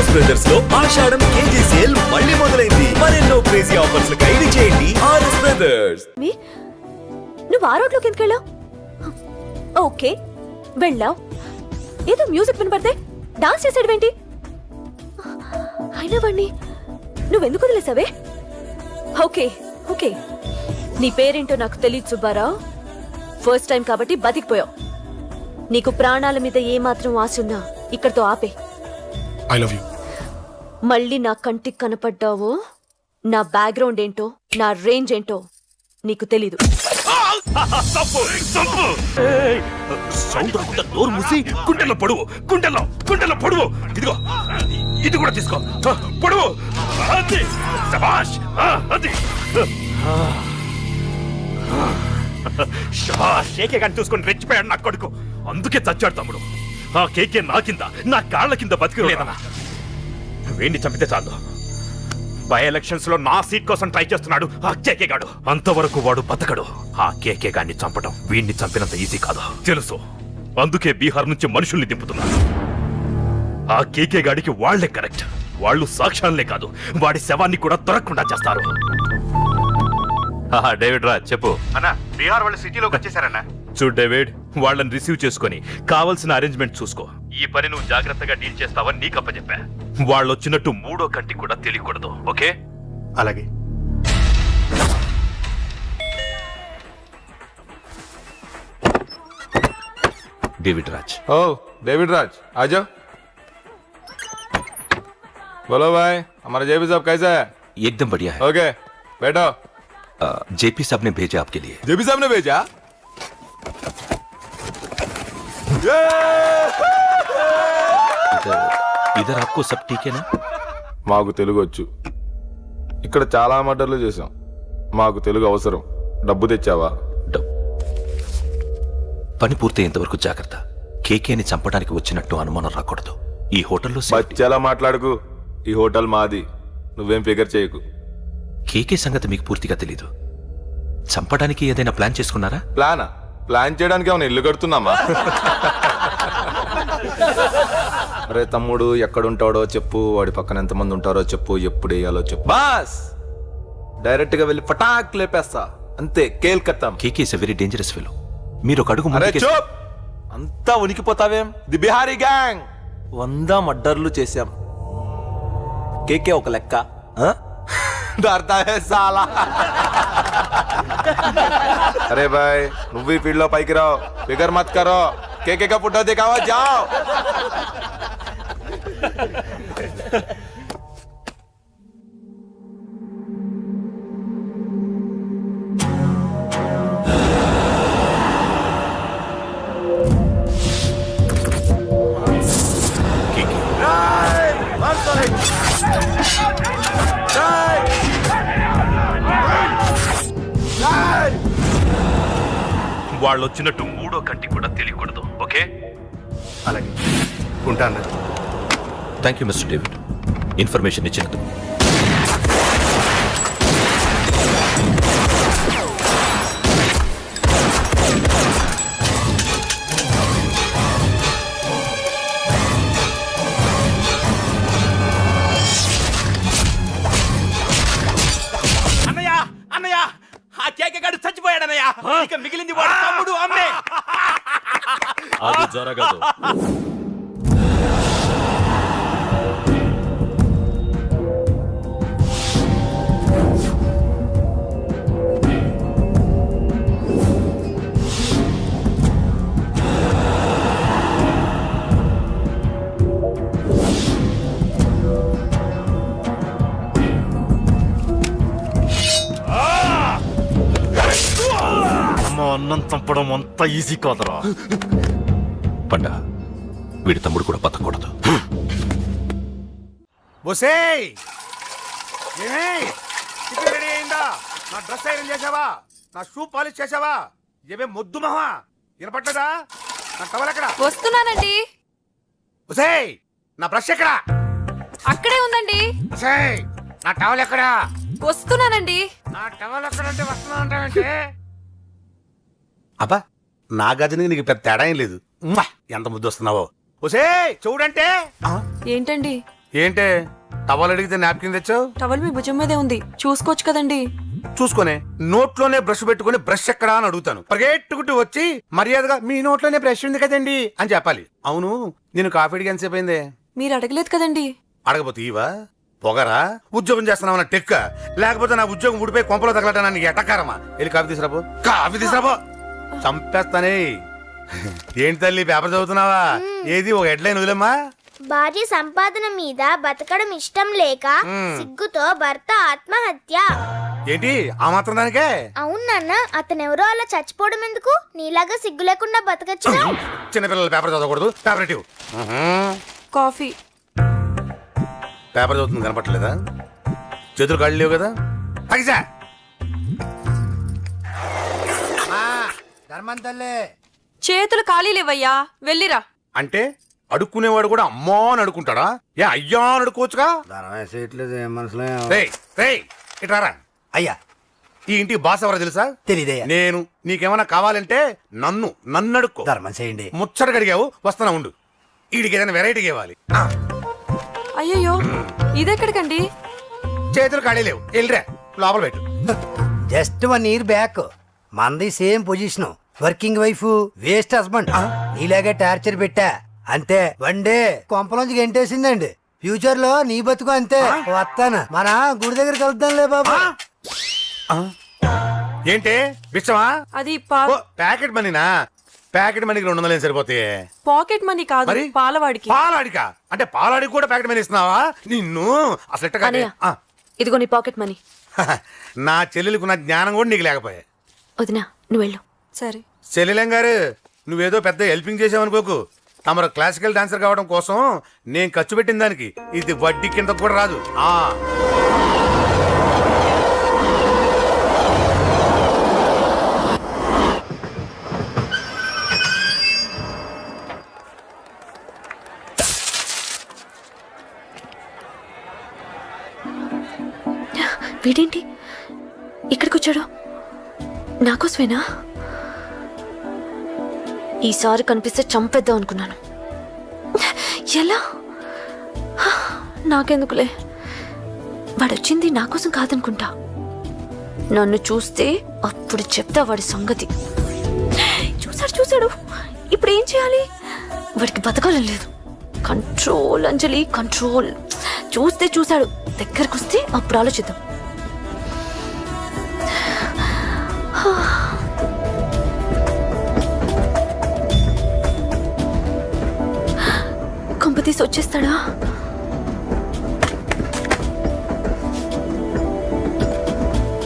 RS brothers లో ఆషాఢం KG sale మళ్ళీ మొదలైంది. మరెన్నో క్రేజీ ఆఫర్స్ ఖైదీ చేయండి ఆర్ఎస్ బ్రదర్స్. నువ్వు ఆ రోడ్లోకి ఎందుకు వెళ్ళావు? ఓకే వెళ్ళావు, ఏదో మ్యూజిక్ వినపడితే డాన్స్ చేసాడువేంటి? అయినా వాణ్ణి నువ్వెందుకు వదిలేసావే? ఓకే ఓకే, నీ పేరేంటో నాకు తెలియదు సుబ్బారావు. ఫస్ట్ టైం కాబట్టి బతికిపోయావు. నీకు ప్రాణాల మీద ఏమాత్రం ఆశున్నా ఇక్కడితో ఆపే. I love you. మళ్ళీ నా కంటికి కనపడ్డావు, నా బ్యాక్గ్రౌండ్ ఏంటో నా రేంజ్ ఏంటో నీకు తెలీదు. సౌండ్ రాకుండా నోరు మూసి గుండెల్లో పొడువు, గుండెల్లో పొడువు. ఇదిగో ఇది కూడా తీసుకో, పొడువు. అది శభాష్, అది శభాష్. కేకే కానీ చూసుకొని రెచ్చిపోయాడు నా కొడుకు, అందుకే చచ్చాడు తమ్ముడు. ఆ కేకే నా కింద, నా కాళ్ళ కింద బతికి లేదన్నా. వేణ్ణి చంపితే చాలు. బై ఎలక్షన్స్ లో నా సీట్ కోసం ట్రై చేస్తున్నాడు ఆ కేకే గాడు. అంతవరకు వాడు బతకడు. ఆ కేకే గాడిని చంపడం వీణ్ణి చంపినంత ఈజీ కాదు తెలుసు. అందుకే బీహార్ నుంచి మనుషుల్ని దింపుతున్నారు. ఆ కేకే గాడికి వాళ్లే కరెక్ట్. వాళ్ళు సాక్ష్యాలనే కాదు, వాడి శవాన్ని కూడా దొరకకుండా చేస్తారు. డేవిడ్ రా చెప్పు అన్నా. బీహార్ వాళ్ళు సిటీలోకి వచ్చేసారన్నా. చూడు డేవిడ్, వాళ్ళని రిసీవ్ చేసుకుని కావలసిన అరేంజ్మెంట్ చూసుకో. ఈ పని నువ్వు జాగ్రత్తగా డీల్ చేస్తావని నీకు అప్పచెప్పా. వాళ్ళు వచ్చినట్టు మూడో కంటికి కూడా తెలియకూడదు, ఓకే? అలాగే. डेविड राज। ओ डेविड राज आ जाओ। बोलो भाई, हमारा जेपी साहब कैसा है? एकदम बढ़िया है। ओके बैठो। जेपी साहब ने भेजा आपके लिए। जेपी साहब ने भेजा? इधर आपको सब ठीक है ना? మాకు తెలుగు వచ్చు. ఇక్కడ చాలా మర్డర్లు చేశాం. మాకు తెలుగు అవసరం. డబ్బు తెచ్చావా? పని పూర్తయ్యేంత వరకు జాగ్రత్త. కేకేని చంపడానికి వచ్చినట్టు అనుమానం రాకూడదు. ఈ హోటల్లో బచ్చాలా మాట్లాడుకు. ఈ హోటల్ మాది, నువ్వేం ఫిగర్ చేయకు. కేకే సంగతి మీకు పూర్తిగా తెలీదు. చంపడానికి ఏదైనా ప్లాన్ చేసుకున్నారా? ప్లానా? ప్లాన్ చేయడానికి ఏమైనా ఇల్లు కడుతున్నామా? అరే తమ్ముడు, ఎక్కడుంటాడో చెప్పు, వాడి పక్కన ఎంతమంది ఉంటారో చెప్పు, ఎప్పుడు వేయాలో చెప్పు. బాస్ డైరెక్ట్ గా వెళ్ళి ఫటాక్ లేపేస్తా, అంతే. కేల్కత్తా. KK is a very dangerous fellow. మీరు ఒక అడుగు అరే చూప్, అంతా ఉనికిపోతావేం? ది బిహారీ గ్యాంగ్ 100 మర్డర్లు చేశాం. కేకే ఒక లెక్క. డర్తా హై సాలా. అరే భాయ్, నువ్వు ఈ ఫీల్డ్ లో పైకి రావు. ఫిగర్ మత్ కరో. కేకే కా ఫోటో దిखावा जाओ. వాళ్ళు వచ్చినట్టు మూడో కంటి కూడా తెలియకూడదు, ఓకే? అలాగే ఉంటాను. Thank you mister David, information ఇచ్చినందుకు. అన్నయ్య అన్నయ్య, ఆ కేకే గాడు చచ్చిపోయాడన్నయ్య. ఇక మిగిలింది వాడు తమ్ముడు, అమ్మే. అది జరగదు. అన్నం చంపడం అంత ఈజీ కాదురా. పండ, వీడి తమ్ముడు కూడా బతకూడదు. బొసేయ్, ఏమే టిఫిన్ రెడీ అయిందా? నా డ్రెస్ ఐరన్ చేసావా? నా షూ పాలిష్ చేసావా? ఏమే మొద్దు మహా వినపట్లేదా? నా టవల్ ఎక్కడ? వస్తున్నానండి. బొసేయ్, నా బ్రష్ ఎక్కడ? అక్కడే ఉందండి. బొసేయ్, నా టవల్ ఎక్కడ? వస్తున్నానండి. నా టవల్ ఎక్కడంటే వస్తున్నా అంటావేంటే? అబ్బా, నా గజనికి నీకు పెద్ద తేడా ఏం లేదు. ఎంత ముద్దు వస్తున్నావో. బొసేయ్, చూడంటే ఏంటండి? ఏంటే టవల్ అడిగితే నాప్కిన్ తెచ్చావు? టవల్ మీ భుజం మీదే ఉంది, చూసుకోవచ్చు కదండి. చూసుకొని నోట్లోనే బ్రష్ పెట్టుకుని బ్రష్ ఎక్కడా అని అడుగుతాను. పరిగెట్టుకుంటూ వచ్చి మర్యాదగా మీ నోట్లోనే బ్రష్ ఉంది కదండి అని చెప్పాలి. అవును, నేను కాఫీ అడిగి ఎంతసేపు అయిందే? మీరు అడగలేదు కదండి. అడగపోతే ఇవా పొగరా? ఉద్యోగం చేస్తున్నావు టెక్క, లేకపోతే నా ఉద్యోగం ఊడిపోయి కొంపలో తగలటా నీకు ఎటకారమా? వెళ్ళి కాఫీ తీసుకురాబో, కాఫీ తీసుకురాబో. చంపేస్తానే. ఏంటి తల్లి పేపర్ చదువుతున్నావా? ఏది ఒక హెడ్లైన్ వదిలేమ్మా. భార్య సంపాదన మీద బతకడం ఇష్టం లేక సిగ్గుతో భర్త ఆత్మహత్య. ఏంటి ఆ మాత్రం దానికే? అవును నాన్న, అతనెవరో అలా చచ్చిపోవడం ఎందుకు? నీలాగా సిగ్గు లేకుండా బతకచ్చు. చిన్నపిల్లల పేపర్ చదవకూడదు. పేపర్ ఇవ్వు. కాఫీ. పేపర్ చదువుతుంది కనపట్లేదా? చేతులు కాళ్ళు లేవు కదా? తగ్గిసా చేతులు ఖాళీ లేవయ్యా, వెళ్ళిరా. అంటే అడుక్కునేవాడు కూడా అమ్మా అని అడుకుంటాడా? ఏ అయ్యా అని అడుకోవచ్చుగా? ఇట్రారా అయ్యా. ఈ ఇంటికి బాస్ ఎవరో తెలుసా? తెలీదయ్యా. నేను. నీకేమైనా కావాలంటే నన్ను అడుక్కో. ధర్మం చేయండి. ముచ్చటగా అడిగావు, వస్తున్నా ఉండు. వీడికి ఏదైనా వెరైటీగా ఇవ్వాలి. అయ్యయ్యో, ఇదెక్కడికండి? చేతులు ఖాళీ లేవు, వెళ్ళిరా లోపల పెట్టు. జస్ట్ 1 year బ్యాక్ మనది same position. Working wife, waste husband. నీలాగే టార్చర్ పెట్టా అంతే. 1 day కొంపలోంచి గెంటేసిందండి. ఫ్యూచర్ లో నీ బతుకు అంతే. వస్తాను, మన గుడి దగ్గర కలుద్దాంలే బాబా. ఏంటి విషమా? అది ప్యాకెట్ మనీనా? ప్యాకెట్ మనీకి 200 సరిపోతాయి. పాకెట్ మనీ కాదు, మరి? పాలవాడికి. పాలాడికా? అంటే పాలాడికి కూడా ప్యాకెట్ మనీ ఇస్తున్నావా? నిన్ను అసలు ఎట్ట కాదే. అన్నయ్య, ఇదిగో నీ పాకెట్ మనీ. నా చెల్లెలకు నా జ్ఞానం కూడా నీకు లేకపోయా. వదినా, నువ్వు వెళ్ళు. సరే. చెల్లెలం గారు, నువ్వేదో పెద్ద హెల్పింగ్ చేసావనుకోకు. తమరు క్లాసికల్ డాన్సర్ కావడం కోసం నేను ఖర్చు పెట్టిన దానికి ఇది వడ్డీ కింద కూడా రాదు. వీడేంటి ఇక్కడికి వచ్చాడు? నాకోసమేనా? ఈసారి కనిపిస్తే చంపేద్దాం అనుకున్నాను. ఎలా? నాకెందుకులే, వాడొచ్చింది నా కోసం కాదనుకుంటా. నన్ను చూస్తే అప్పుడు చెప్తా వాడి సంగతి. చూశాడు. ఇప్పుడు ఏం చేయాలి? వాడికి బతకాలని లేదు. కంట్రోల్ అంజలి, కంట్రోల్. చూశాడు, దగ్గరకు వస్తే అప్పుడు ఆలోచిద్దాం. కంపతీసి వచ్చేస్తాడా?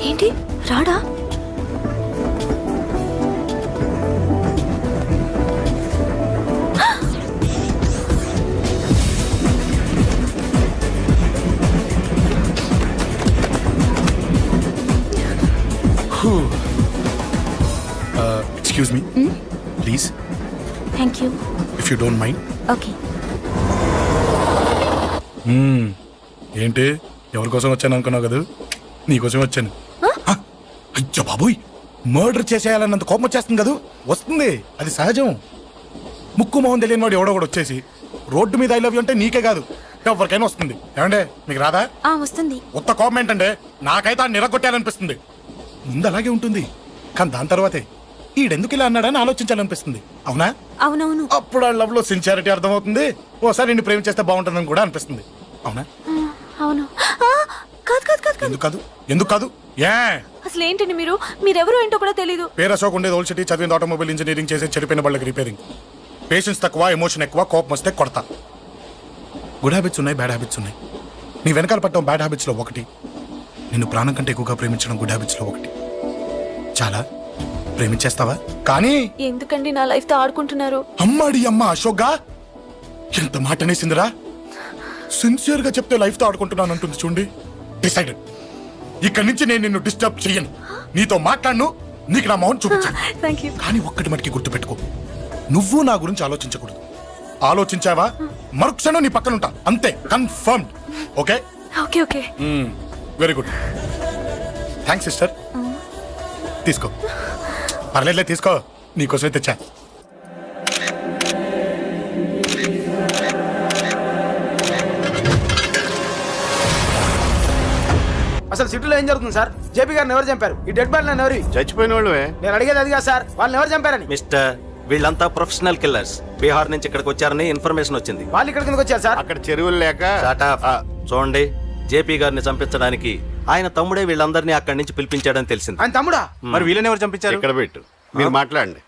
ఏంటి రాడా? Excuse me, please, thank you. if you don't mind. Okay. ఏంటి ఎవరి కోసం వచ్చాను అనుకున్నావు కదా? నీకోసం వచ్చాను. అయ్యో బాబోయ్, మర్డర్ చేసేయాలన్నంత కోపం వచ్చేస్తుంది కదా? వస్తుంది, అది సహజం. ముక్కు మొహం తెలియని వాడు ఎవడో కూడా వచ్చేసి రోడ్డు మీద ఐ లవ్ యూ అంటే నీకే కాదు ఎవరికైనా వస్తుంది. ఏమంటే మీకు రాదా? వస్తుంది. ఉత్త కోపం ఏంటంటే నాకైతే ఆ నిరగొట్టాలనిపిస్తుంది. ముందు అలాగే ఉంటుంది, కానీ దాని తర్వాతే ఈడెందుకు ఇలా అన్నాడని ఆలోచించాలనిపిస్తుంది. అవునా? అవునవును. అప్పుడు ఆ లవ్ లో సిన్సియారిటీ అర్థమవుతుంది. ఓసారి నిన్ను ప్రేమించేస్తే బాగుంటుందని కూడా అనిపిస్తుంది. అవునా? అవును. కాదు. ఎందుకు కాదు? ఏ అసలు ఏంటండి మీరెవరు ఏంటో కూడా తెలీదు. పేరు అశోక్, ఉండేది ఓల్డ్ సిటీ, చదివింది ఆటోమొబైల్ ఇంజనీరింగ్, చేసే చెడిపోయిన వాళ్ళకి రిపేరింగ్. పేషెన్స్ తక్కువ, ఎమోషన్ ఎక్కువ, కోపం వస్తే కొడతా. గుడ్ హ్యాబిట్స్ ఉన్నాయి, బ్యాడ్ హ్యాబిట్స్ ఉన్నాయి. నీ వెనకాల పట్టడం బ్యాడ్ హ్యాబిట్స్ లో ఒకటి, నిన్ను ప్రాణం కంటే ఎక్కువగా ప్రేమించడం గుడ్ హ్యాబిట్స్ లో ఒకటి. చాలా ప్రేమించేస్తావా? కానీ ఎందుకండి నా లైఫ్ తో ఆడుకుంటున్నారు? అమ్మాడి అమ్మ అశోక్ గా ఎంత మాట అనేసిందిరా. సిన్సియర్ గా చెప్తే లైఫ్ తో ఆడుకుంటున్నాను అంటుంది చూడండి. డిసైడెడ్, ఇక్కడి నుంచి నేను నిన్ను డిస్టర్బ్ చెయ్యను. నీతో మాట్లాడను, నీకు నా మౌన్ చూపించాను. Thank you. కానీ ఒక్కటి మటుకి గుర్తుపెట్టుకో, నువ్వు నా గురించి ఆలోచించకూడదు. ఆలోచించావా మరుక్షణం నీ పక్కన ఉంటా, అంతే. Confirmed. Okay? Okay. Very good. Thanks sister. తీసుకో. పర్లేదులే, తీసుకో, నీకోసమే తెచ్చా. అసలు సిటీలో ఏం జరుగుతుంది సార్? జేపీ గారిని ఎవరు చంపారు? ఈ డెడ్ బాడీ ఎవరు? చచ్చిపోయిన వాళ్ళే. నేను అడిగేది అది కాదు సార్, వాళ్ళని ఎవరు చంపారని. మిస్టర్, వీళ్ళంతా ప్రొఫెషనల్ కిల్లర్స్. బీహార్ నుంచి ఇక్కడికి వచ్చారని ఇన్ఫర్మేషన్ వచ్చింది. వాళ్ళు ఇక్కడ కిందకి వచ్చారు సార్. అక్కడ చెరువులు లేక Shut up. చూడండి, జేపీ గారిని చంపించడానికి ఆయన తమ్ముడే వీళ్ళందరినీ అక్కడి నుంచి పిలిపించాడని తెలిసింది. ఆయన తమ్ముడా? మరి వీళ్ళని ఎవరు చంపించారు? ఇక్కడ పెట్టు, మీరు మాట్లాడండి.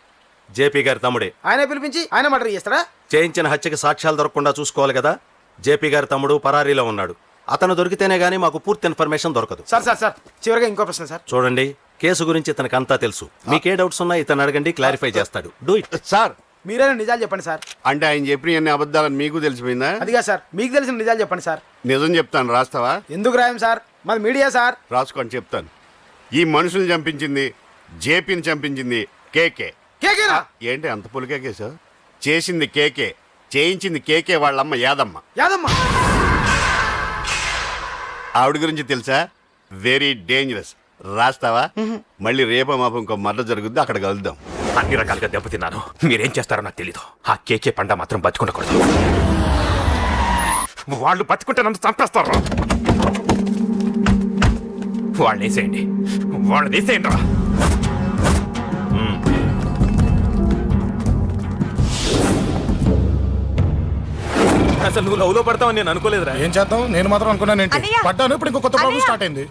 జేపీ గారి తమ్ముడే. ఆయనే పిలిపించి ఆయన మర్డర్ చేస్తారా? చేయించిన హత్యకి సాక్ష్యాలు దొరకకుండా చూసుకోవాలి కదా. జేపీ గారి తమ్ముడు పరారీలో ఉన్నాడు. అతను దొరికితేనే గానీ మాకు పూర్తి ఇన్ఫర్మేషన్ దొరకదు. సార్ సార్ సార్ చివరిగా ఇంకో ప్రశ్న సార్. చూడండి, కేసు గురించి ఇతనికి అంతా తెలుసు. మీకే డౌట్స్ ఉన్నా ఇతను అడగండి, క్లారిఫై చేస్తాడు. Do it. సార్, మీరైనా నిజాలు చెప్పండి సార్. అంటే ఆయన చెప్పిన అన్ని అబద్ధాలని మీకు తెలిసిపోయిందా? అదిగా సార్, మీకు తెలిసిన నిజాలు చెప్పండి సార్. నిజం చెప్తాను, రాస్తావా? ఎందుకు రాయం సార్, మాది మీడియా సార్. రాసుకోండి, చెప్తాను. ఈ మనుషుల్ని చంపించింది, జేపీని చంపించింది కేకే. కేకేనా? ఏంటి అంత పులికేకే సార్? చేసింది కేకే, చేయించింది కేకే వాళ్ళమ్మ యాదమ్మ. యాదమ్మ? ఆవిడ గురించి తెలుసా? Very dangerous. రాస్తావా? మళ్ళీ రేపో మాపం ఇంకో మర్ర జరుగుద్ది, అక్కడ కలుద్దాం. అన్ని రకాలుగా దెబ్బతిన్నాను. మీరేం చేస్తారో నాకు తెలీదు. ఆ కేకే పండ మాత్రం బతుకుండకూడదు. వాళ్ళు బతుకుంటే నన్ను చంపేస్తారు. వాళ్ళని వేసేయండి, వాళ్ళని వేసేయండి రా. అసలు నువ్వు లవ్ లో పడతావని నేను అనుకోలేదురా. ఏం చేద్దాం, నేను మాత్రం అనుకున్నాను ఏంటి, అన్నయ్య! పడ్డాను. ఇప్పుడు ఇంకో కొత్త ప్రాబ్లం అన్నయ్య! స్టార్ట్ అయింది.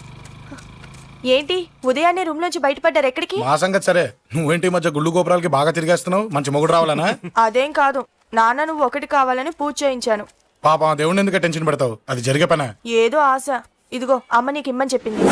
ఏంటి ఉదయాన్నే రూమ్ లోంచి బయటపడ్డారు? ఎక్కడికి? మా సంగతి సరే, నువ్వేంటి ఈ మధ్య గుళ్ళు గోపురాలకి బాగా తిరిగేస్తున్నావు? మంచి మొగుడు రావాలనా? అదేం కాదు నాన్న, నువ్వు ఒకటి కావాలని పూజ చేయించాను. పాపం దేవుడిని ఎందుకు టెన్షన్ పెడతావు? అది జరిగే పనా? ఏదో ఆశ. ఇదిగో అమ్మ నీకు ఇమ్మని చెప్పింది.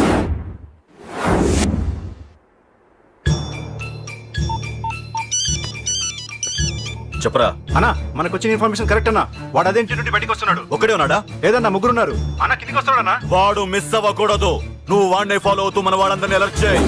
చెప్పరా అన్నా, మనకు వచ్చిన ఇన్ఫర్మేషన్ కరెక్ట్ అన్నా. వాడు అదేంటి నుండి బయటకు వస్తున్నాడు. ఒక్కడే ఉన్నాడా? ఏదన్నా ముగ్గురున్నారు. అన్న కిందికి వస్తాడన్నా. వాడు మిస్ అవ్వకూడదు. నువ్వు వాడిని ఫాలో అవుతూ మన వాళ్ళందరినీ అలర్ట్ చేయి.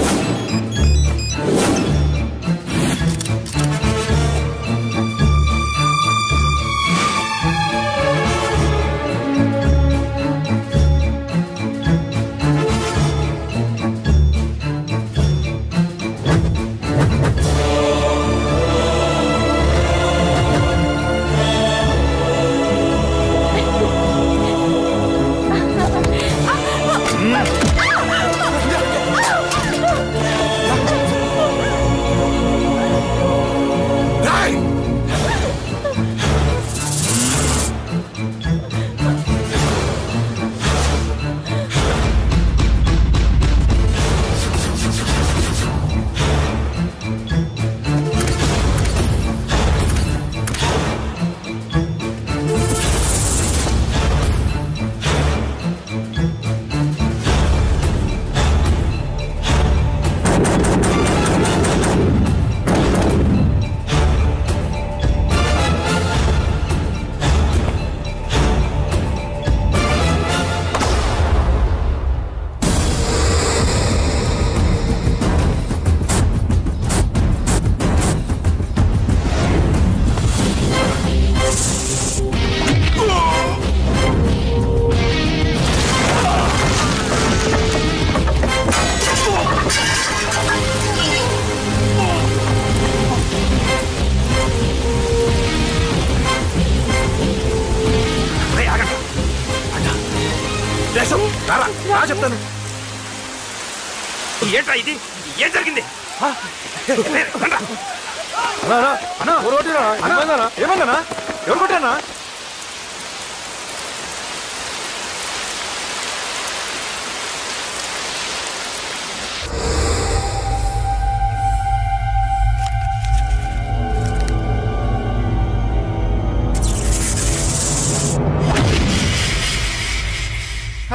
చెప్తాను. ఏంట్రా ఇది? ఏం జరిగింది? ఏమన్నా ఎవరు కొట్టానా?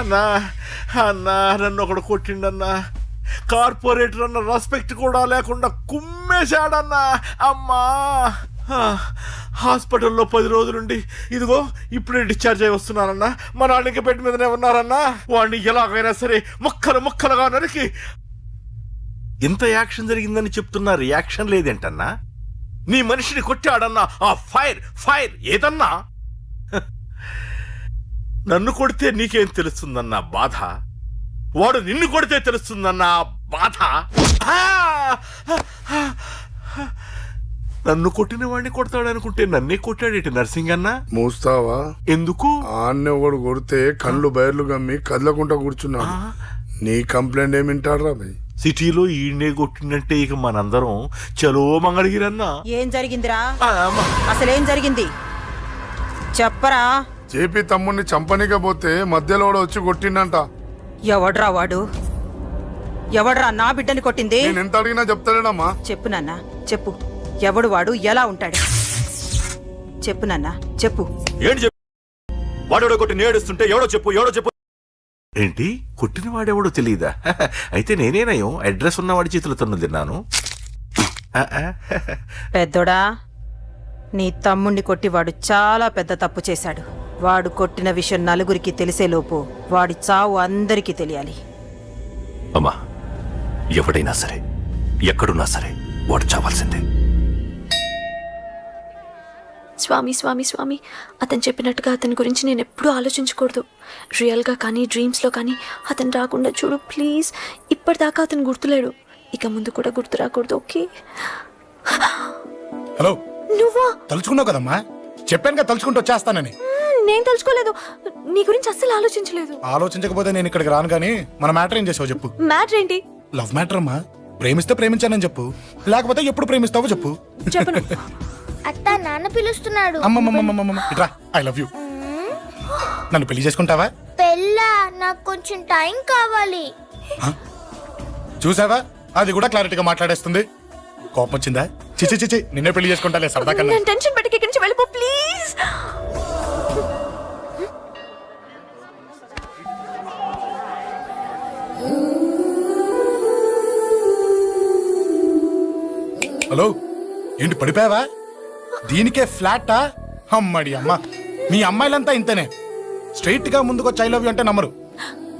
అన్నా అన్నా, నన్ను ఒకడు కొట్టిండన్నా. కార్పొరేటర్ అన్న రెస్పెక్ట్ కూడా లేకుండా కుమ్మేశాడన్నా. అమ్మా, హాస్పిటల్లో 10 రోజులుండి ఇదిగో ఇప్పుడే డిశ్చార్జ్ అయి వస్తున్నానన్నా. మా నాన్నకి బెడ్ మీదనే ఉన్నారన్నా. వాడిని ఎలాగైనా సరే ముక్కలు ముక్కలుగా నరికి. ఇంత యాక్షన్ జరిగిందని చెప్తున్నా, రియాక్షన్ లేదేంటన్నా? నీ మనిషిని కొట్టాడన్నా. ఆ ఫైర్ ఫైర్ ఏదన్నా? నన్ను కొడితే నీకేం తెలుస్తుందన్న బాధ, వాడు నిన్ను కొడితే తెలుస్తుందన్న బాధ. నన్ను కొట్టిన వాడిని కొడతాడనుకుంటే నన్నే కొట్టాడేటి నర్సింగన్న. మూస్తావా? ఎందుకు? ఆన్నే ఒకడు కొడితే కళ్ళు బయర్లు గమ్మి కదలకుండా కూర్చున్నాడు. నీ కంప్లైంట్ ఏమి వింటాడురా భయ్? సిటీలో ఈయనే కొట్టిందంటే ఇక మనందరం చలో మంగళగిరన్నా. ఏం జరిగిందిరా? అసలేం జరిగింది చెప్పరా? జేపీ తమ్ముడిని చంపనీకపోతే మధ్యలో వాడు వచ్చి కొట్టిండంట. ఎవడ్రా వాడు? ఎవడ్రా నా బిడ్డని కొట్టింది? నేను ఎంత అడిగినా చెప్తాడేనమ్మా. చెప్పు నాన్న చెప్పు. ఎవడు వాడు? ఎలా ఉంటాడు? చెప్పు నాన్న చెప్పు. ఏంటి చెప్పు? వాడెవడో కొట్టి నేడుస్తుంటే ఎవడో చెప్పు. ఏంటి కొట్టిన వాడెవడో తెలియదా? అయితే నేనేనయం అడ్రస్ ఉన్నవాడి చేతులతో తిన్నాను. పెద్దోడా, నీ తమ్ముణ్ణి కొట్టి వాడు చాలా పెద్ద తప్పు చేశాడు. వాడు కొట్టిన విషయం నలుగురికి తెలిసేలోపు వాడి చావు అందరికీ తెలియాలి. అమ్మా, ఎవడైనా సరే ఎక్కడున్నా సరే వాడు చావాల్సిందే. స్వామి స్వామి స్వామి, అతను చెప్పినట్టుగా అతని గురించి నేను ఎప్పుడూ ఆలోచించకూడదు. రియల్గా కానీ డ్రీమ్స్లో కానీ అతను రాకుండా చూడు ప్లీజ్. ఇప్పటిదాకా అతను గుర్తులేడు, ఇక ముందు కూడా గుర్తు రాకూడదు. ఓకే? హలో, నువ్వా? తలుచుకున్నావు కదమ్మా, చెప్పాను కదా తలుచుకుంటూ వచ్చేస్తానని. నేను తలుచుకోలేదు, నీ గురించి అస్సలు ఆలోచించలేదు. ఆలోచించకపోతే నేను ఇక్కడికి రాను. కానీ మన మ్యాటర్ ఏం చేసావు చెప్పు. మ్యాటర్ ఏంటి? లవ్ మ్యాటర్ అమ్మా. ప్రేమిస్తే ప్రేమించానని చెప్పు, లేకపోతే ఎప్పుడు ప్రేమిస్తావో చెప్పు. చెప్పను. అత్త నాన్న పిలుస్తున్నాడు. అమ్మమ్మమ్మమ్మమ్మ ఇట్రా, ఐ లవ్ యూ. నన్ను పెళ్లి చేసుకుంటావా? పెళ్ళా? నాకు కొంచెం టైం కావాలి. చూసావా, అది కూడా క్లారిటీగా మాట్లాడేస్తుంది. కోపం వచ్చిందా? చిచి చిచి, నిన్నే పెళ్లి చేసుకుంటాలే సరదా కన్నా. నేను టెన్షన్ పెట్టి ఇక్కడి నుంచి వెళ్ళిపో ప్లీజ్. హలో, ఏంటి పడిపోయావా? దీనికే ఫ్లాటా? అమ్మడి అమ్మ, మీ అమ్మాయిలంతా ఇంతనే. స్ట్రైట్ గా ముందుకొచ్చి ఐ లవ్ యూ అంటే నమ్మరు.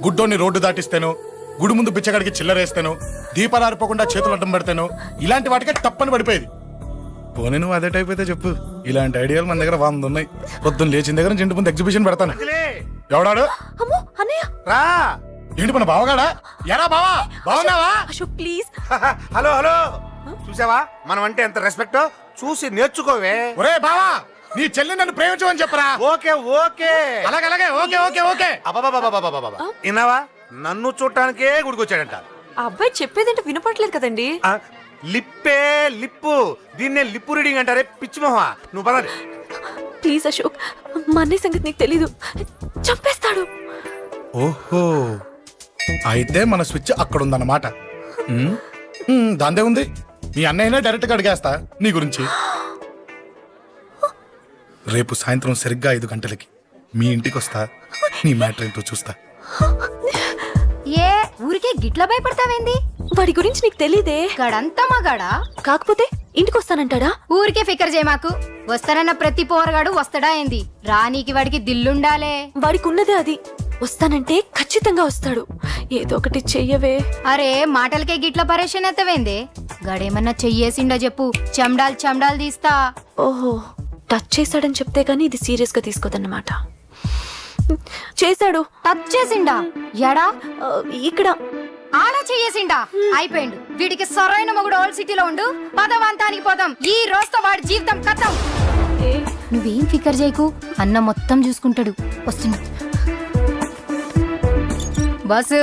గుడ్డోని రోడ్డు దాటిస్తాను, గుడి ముందు బిచ్చగాడికి చిల్లరేస్తాను, దీపాలు ఆరిపోకుండా చేతులు అడ్డం పెడతాను, ఇలాంటి వాటికే తప్పని పడిపోయేది. పోనీ నువ్వు అదే టైప్ అయితే చెప్పు. ఇలాంటి ఐడియాలు మన దగ్గర 100 ఉన్నాయి. పొద్దున్న లేచిన దగ్గర నుంచి ఇంటి ముందు ఎగ్జిబిషన్ పెడతాను. ఎవడాడు? అమ్మో అన్నయ్య. రా. ఏంటి మన బావగాడా? ఎరా బావా, బావున్నావా? అశోక్ ప్లీజ్. హలో హలో, చూసావా మనం అంటే ఎంత రెస్పెక్ట్? చూసి నేర్చుకోవే. ఒరే బావా, నీ చెల్లి నన్ను ప్రేమించమని చెప్పరా. ఓకే ఓకే, అలాగే ఓకే ఓకే ఓకే. విన్నావా? నన్ను చూడటానికే గుడికొచ్చాడంట. ఆ అబ్బాయి చెప్పేదంటే వినపడలేదు కదండి. లిప్పే లిప్పు, దీన్నే లిప్పు రీడింగ్ అంటారే పిచ్చి మొహ. నువ్వు పదండి. ప్లీజ్ అశోక్, మా అన్నయ్య సంగతి నీకు తెలీదు, చంపేస్తాడు. ఓహో, అయితే మన స్విచ్ అక్కడ ఉందన్నమాట. దాందే ఉంది. మీ అన్నయ్యనే డైరెక్ట్ గా అడిగేస్తా నీ గురించి. రేపు సాయంత్రం సరిగ్గా 5 గంటలకి మీ ఇంటికి వస్తా. నీ మ్యాటర్ ఏంటో చూస్తా. ఏ ఊరికే గిట్ల భయపడతావేంది? వాడి గురించి నీకు తెలీదే. గడంతా మగాడా? కాకపోతే ఇంటికి వస్తానంటాడా? ఊరికే ఫికర్ చేయమాకు. వస్తానన్న ప్రతి పోరగాడు వస్తాడా ఏంది? రానీకి వాడికి దిల్లుండాలే. వాడికి ఉన్నదే అది. వస్తానంటే ఖచ్చితంగా వస్తాడు. ఏదో ఒకటి చెయ్యవే. అరే మాటలకే గిట్ల పరేషన్ ఎత్తవేంది? గడేమన్నా చెయ్యేసిండో చెప్పు, చెమ్డాల్ తీస్తా. ఓహో, టచ్ చేశాడని చెప్తే గానీ ఇది సీరియస్ గా తీసుకోదన్నమాట. చేశాడు. టచ్ చేసిండా? ఎడా? ఇక్కడ. ఆడా చెయ్యేసిండా? అయిపోయిండు. వీడికి సరైన మొగుడు ఓల్డ్ సిటీలో ఉండు. పదవంతానికి పోదాం. ఈ రోజుతో వాడి జీవితం కథం. నువ్వేం ఫికర్ చేయకు, అన్న మొత్తం చూసుకుంటాడు. వస్తున్నా బాసు.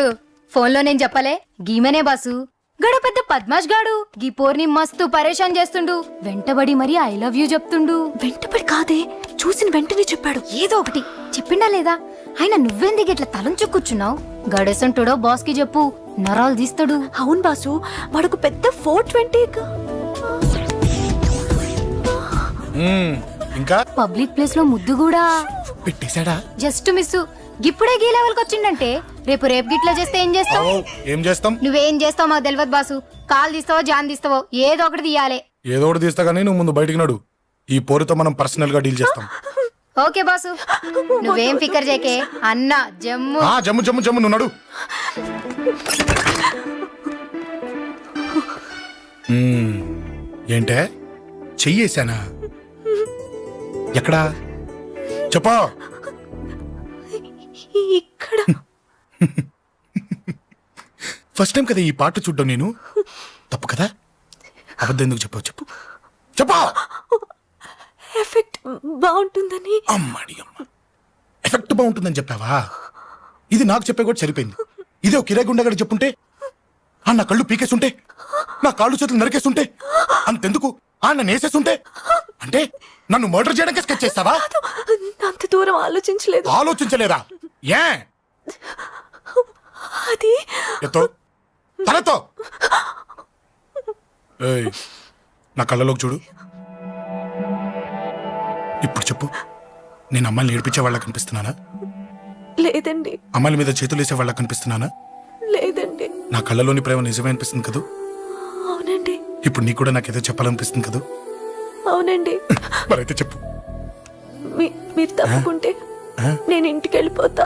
ఫోన్లో నేను చెప్పలే, గీమనే బాసు. గడు పెద్ద పద్మాష్ గాడు. గీ పోర్ని మస్తు పరేషాన్ చేస్తుండు. వెంటబడి మరి ఐ లవ్ యూ చెప్తుండు. వెంటపడి కాదే, చూసిన వెంటనే చెప్పాడు. ఏదో ఒకటి చెప్పిండా లేదా? ఆయన నువ్వెందుకు ఇట్లా తలంచు కూర్చున్నావు? గడేసంటుడో బాస్ కి చెప్పు, నరాలు తీస్తాడు. అవును బాసు, వాడుకు పెద్ద 420. ఇంకా పబ్లిక్ ప్లేస్ లో ముద్దు కూడా పెట్టేశాడా? Just miss. ఇప్పుడే గీ లెవెల్కి వచ్చిండంటే రేపు గిట్లా చేస్తే ఏం చేస్తావు? ఏం చేస్తాం? నువ్వేం చేస్తావు మాకు తెలియదు బాసు. కాల్ తీస్తావో జాన్ తీస్తావో ఏదో ఒకటి తీయాలి. ఏదో ఒకటి తీస్తా గానీ నువ్వు ముందు బయటికి నడు. ఈ పోరుతో మనం పర్సనల్ గా డీల్ చేస్తాం. ఓకే బాసు, నువ్వేం ఫికర్ చేకే. అన్న జమ్ము. జమ్ము జమ్ము జమ్ము, నువ్వు నడు. ఏంటే చెయ్యేశానా? ఎక్కడా చెప్పా? ఇక్కడ. ఫస్ట్ టైం కదా ఈ పాట చూడ్డం నేను. తప్పు కదా? అబద్ధం ఎందుకు చెప్పావు చెప్పు. చెప్పా. ఎఫెక్ట్ బాగుంటుందని. అమ్మడి అమ్మ, ఎఫెక్ట్ బాగుంటుందని చెప్పావా? ఇది నాకు చెప్పే కూడా సరిపోయింది. ఇదే ఒక కిరాయి గుండెగాడు చెప్పుంటే ఆ నా కళ్ళు పీకేస్తుంటే నా కాళ్ళు చేతులు నరికేస్తుంటే అంతెందుకు ఆ నన్ను వేసేస్తుంటే అంటే నన్ను మర్డర్ చేయడానికి స్కెచ్ చేస్తావా? అంత దూరం ఆలోచించలేదు. ఆలోచించలేదా? ఏ అది ఎత్తో తలతో ఏయ్, నా కళ్ళలోకి చూడు. ఇప్పుడు చెప్పు, నేను అమ్మాయిని ఏడిపించే వాళ్ళ కనిపిస్తున్నానా? లేదండి. అమ్మాయిల మీద చేతులు వేసే వాళ్ళ కనిపిస్తున్నానా? లేదండి. నా కళ్ళలోని ప్రేమ నిజమే అనిపిస్తుంది కదూ? అవునండి. ఇప్పుడు నీకు కూడా నాకేదో చెప్పాలనిపిస్తుంది కదూ? అవునండి. మరైతే చెప్పు. మీరు తప్పుకుంటే నేను ఇంటికి వెళ్ళిపోతా.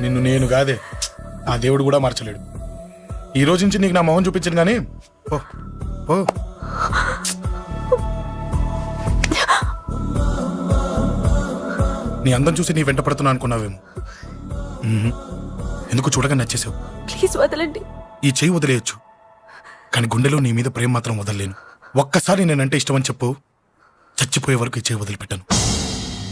నిన్ను నేను కాదే, ఆ దేవుడు కూడా మార్చలేడు. ఈ రోజు నుంచి నీకు నా మొహం చూపించను కానీ ఓ ఓ నీ అందం చూసి నీ వెంట పడుతున్నా అనుకున్నావేమో. ఎందుకు చూడగా నచ్చేసావు. ప్లీజ్ వదలండి. ఈ చెయ్యి వదిలేయచ్చు, కానీ గుండెలో నీ మీద ప్రేమ మాత్రం వదలలేను. ఒక్కసారి నేనంటే ఇష్టమని చెప్పు, చచ్చిపోయే వరకు ఈ చెయ్యి వదిలిపెట్టాను.